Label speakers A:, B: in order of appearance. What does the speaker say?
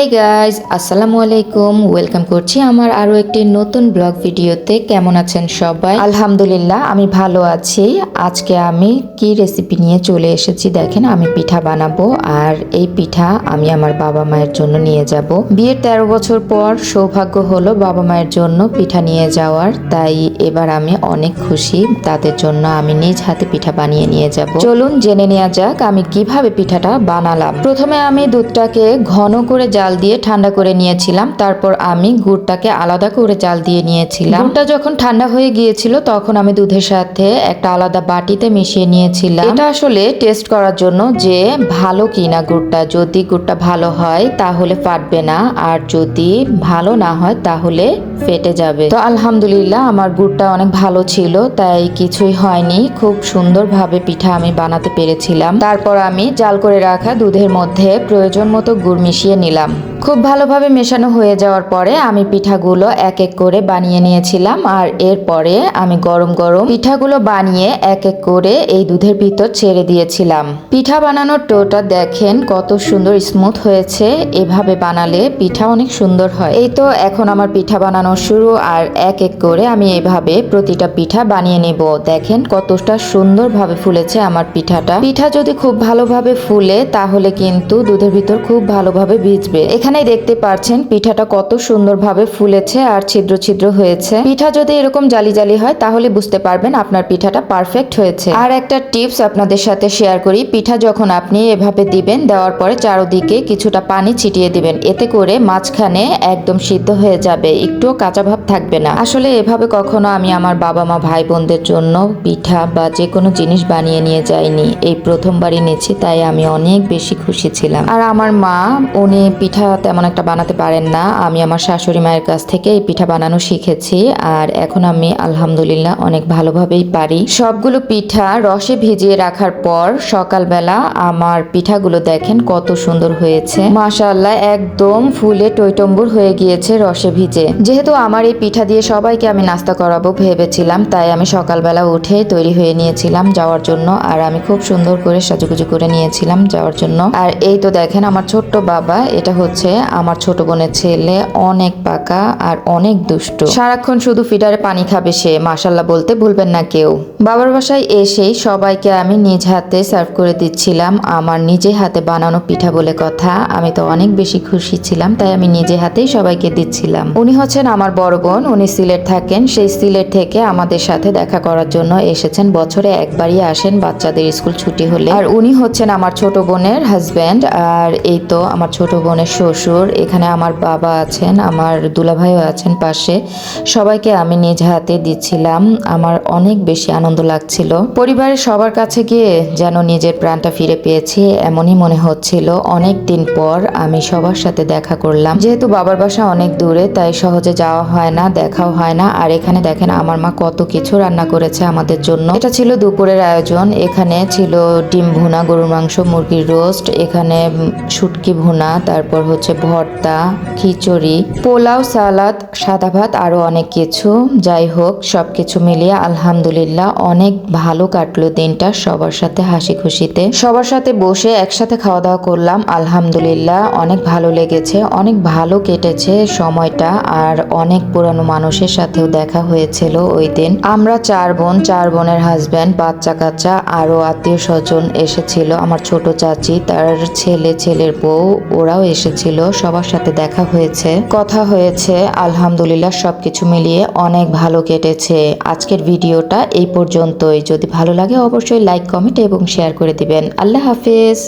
A: Hi guys, আসসালামু আলাইকুম। Welcome করছি আমার আরও একটি নতুন ব্লগ ভিডিওতে। কেমন আছেন সবাই? আলহামদুলিল্লাহ, আমি ভালো আছি। আজকে আমি কি রেসিপি নিয়ে চলে এসেছি দেখেন। আমি পিঠা বানাবো, আর এই পিঠা আমি আমার বাবা মায়ের জন্য নিয়ে যাব। বিয়ের 13 বছর পর সৌভাগ্য হলো বাবা মায়ের জন্য পিঠা নিয়ে যাওয়ার, তাই এবার আমি অনেক খুশি। তাদের জন্য আমি নিজ হাতে পিঠা বানিয়ে নিয়ে যাব। চলুন জেনে নেওয়া যাক আমি কিভাবে পিঠাটা বানালাম। প্রথমে আমি দুধটাকে ঘন করে জাল দিয়ে ঠান্ডা করে নিয়েছিলাম। তারপর আমি গুড়টাকে আলাদা করে জাল দিয়ে নিয়েছিলাম। গুড়টা যখন ঠান্ডা হয়ে গিয়েছিল তখন আমি দুধের সাথে একটা আলাদা বাটিতে মিশিয়ে নিয়েছিলাম। এটা আসলে টেস্ট করার জন্য যে ভালো কিনা গুড়টা। যদি গুড়টা ভালো হয় তাহলে ফাটবে না, আর যদি ভালো না হয় তাহলে ফেটে যাবে। তো আলহামদুলিল্লাহ আমার গুড়টা অনেক ভালো ছিল, তাই কিছুই হয়নি। খুব সুন্দরভাবে পিঠা আমি বানাতে পেরেছিলাম। তারপর আমি জাল করে রাখা দুধের মধ্যে প্রয়োজন মতো গুড় মিশিয়ে নিলাম। খুব ভালোভাবে মেশানো হয়ে যাওয়ার পরে আমি পিঠাগুলো এক এক করে বানিয়ে নিয়েছিলাম। আর এরপরে আমি গরম গরম পিঠাগুলো বানিয়ে এক এক করে এই দুধের ভিতর ছেড়ে দিয়েছিলাম। পিঠা বানানোর ডোটা দেখেন কত সুন্দর স্মুথ হয়েছে। এভাবে বানালে পিঠা অনেক সুন্দর হয়। এই তো এখন আমার পিঠা বানানো শুরু, আর এক এক করে আমি এভাবে প্রতিটা পিঠা বানিয়ে নেব। দেখেন কতটা সুন্দরভাবে ফুলেছে আমার পিঠাটা। পিঠা যদি খুব ভালোভাবে ফুলে তাহলে কিন্তু দুধের ভিতর খুব ভালোভাবে ভিজবে। এখানে দেখতে পাচ্ছেন পিঠাটা কত সুন্দরভাবে ফুলেছে আর ছিদ্র ছিদ্র হয়েছে। পিঠা যদি এরকম জালি জালি হয় তাহলে বুঝতে পারবেন আপনার পিঠাটা পারফেক্ট হয়েছে। আর একটা টিপস আপনাদের সাথে শেয়ার করি। পিঠা যখন আপনি এভাবে দিবেন, দেওয়ার পরে চারদিকে কিছুটা পানি ছিটিয়ে দিবেন। এতে করে মাঝখানে একদম সিদ্ধ হয়ে যাবে, একটুও কাঁচা ভাব থাকবে না। আসলে এভাবে কখনো আমি আমার বাবা মা ভাই বোনদের জন্য পিঠা বা যে কোনো জিনিস বানিয়ে নিয়ে যাইনি। এই প্রথমবারই নিয়েছি, তাই আমি অনেক বেশি খুশি ছিলাম। আর আমার মা উনি পিঠা তেমন একটা বানাতে পারেন না। আমি আমার শাশুড়ি মায়ের কাছ থেকে এই পিঠা বানানো শিখেছি, আর এখন আমি আলহামদুলিল্লাহ অনেক ভালোভাবেই পারি। সবগুলো পিঠা রসে ভিজিয়ে রাখার পর সকালবেলা আমার পিঠাগুলো দেখেন কত সুন্দর হয়েছে। মাশাআল্লাহ, একদম ফুলে টইটম্বুর হয়ে গিয়েছে রসে ভিজে। যেহেতু আমার এই পিঠা দিয়ে সবাইকে আমি নাস্তা করাবো ভেবেছিলাম, তাই আমি সকালবেলা উঠে তৈরি হয়ে নিয়েছিলাম যাওয়ার জন্য। আর আমি খুব সুন্দর করে সাজুগুজু করে নিয়েছিলাম যাওয়ার জন্য। আর এই তো দেখেন আমার ছোট্ট বাবা, এটা হচ্ছে আমার ছোট বোনের ছেলে। অনেক পাকা আর অনেক দুষ্ট, সারাক্ষণ শুধু ফিডারে পানি খাবে সে। মাশাআল্লাহ বলতে ভুলবেন না কেউ। বাবার বাসায় এসেই সবাইকে আমি নিজ হাতে সার্ভ করে দিচ্ছিলাম আমার নিজে হাতে বানানো পিঠা বলে কথা। আমি তো অনেক বেশি খুশি ছিলাম, তাই আমি নিজে হাতেই সবাইকে দিচ্ছিলাম। উনি হচ্ছেন আমার বড় বোন, উনি সিলেট থাকেন। সেই সিলেট থেকে আমাদের সাথে দেখা করার জন্য এসেছেন। বছরে একবারই আসেন বাচ্চাদের স্কুল ছুটি হলে। আর উনি হচ্ছেন আমার ছোট বোনের হাজব্যান্ড। আর এই তো আমার ছোট বোনের শ্বশুর। এখানে আমার বাবা আছেন, আমার দুলাভাইও আছেন পাশে। সবাইকে আমি নিজ হাতে দিচ্ছিলাম। আমার অনেক বেশি আনন্দ লাগছিল। পরিবারের সবার কাছে গিয়ে যেন নিজের প্রাণটা ফিরে পেয়েছি এমনই মনে হচ্ছিল। অনেক দিন পর আমি সবার সাথে দেখা করলাম। যেহেতু বাবার বাসা অনেক দূরে, তাই সহজে যাওয়া হয় না, দেখাও হয় না। আর এখানে দেখেন আমার মা কত কিছু রান্না করেছে আমাদের জন্য। এটা ছিল দুপুরের আয়োজন। এখানে ছিল ডিম ভুনা, গরুর মাংস, মুরগির রোস্ট, এখানে শুটকি ভুনা, তারপর হচ্ছে ভর্তা, খিচুড়ি, পোলাও, সালাদ, সাদা ভাত, আরো অনেক কিছু। যাই হোক, সবকিছু মিলিয়ে আলহামদুলিল্লাহ অনেক ভালো কাটলো দিনটা সবার সাথে হাসি খুশিতে। সবার সাথে বসে একসাথে খাওয়া দাওয়া করলাম। আলহামদুলিল্লাহ অনেক ভালো লেগেছে, অনেক ভালো কেটেছে সময়টা। আর অনেক পুরানো মানুষের সাথেও দেখা হয়েছিল ওই দিন। আমরা 4 বোন, 4 বোনের হাজব্যান্ড, বাচ্চা কাচ্চা, আরো আত্মীয় স্বজন এসেছিল। আমার ছোট চাচি, তার ছেলে, ছেলের বউ, ওরাও এসেছিল। সবার সাথে দেখা হয়েছে, কথা হয়েছে। আলহামদুলিল্লাহ সবকিছু মিলিয়ে অনেক ভালো কেটেছে। আজকের ভিডিওটা এই পর্যন্তই। যদি ভালো লাগে অবশ্যই লাইক, কমেন্ট এবং শেয়ার করে দিবেন। আল্লাহ হাফেজ।